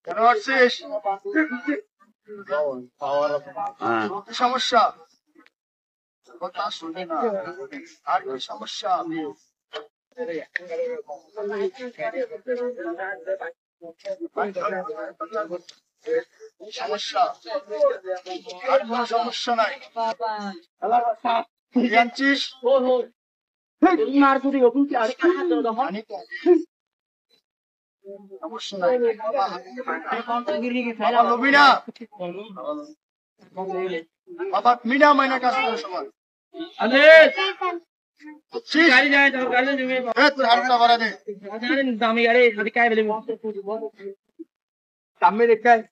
কেন আসছিস? কি সমস্যা? কথা শুনে না, আর কি সমস্যা? সমস্যা আর কোনো সমস্যা নাই। জানছিস সমস্যা নাই। বাবা নবী না, বাবা মিনা মাইনা কাজ করে সবার। তোর হাতটা বাড়া দে। দামি রেখায়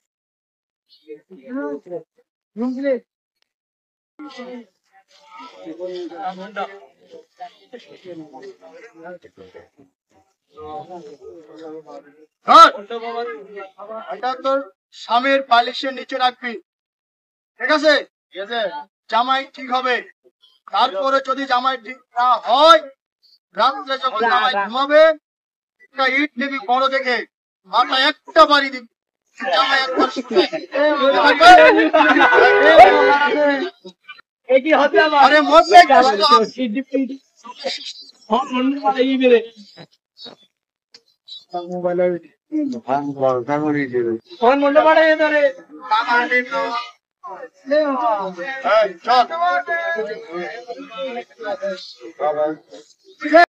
এটা তোর স্বামীর পালিশের নিচে রাখবি, ঠিক আছে? জামাই ঠিক হবে। তারপরে যদি জামাই ঠিক না হয়, রাত্রে যখন জামাই ঘুমাবে একটা ইট নিবি বড় দেখে, মাথা একটা বাড়ি দিবি। জামাই একবার আরে মরবে চল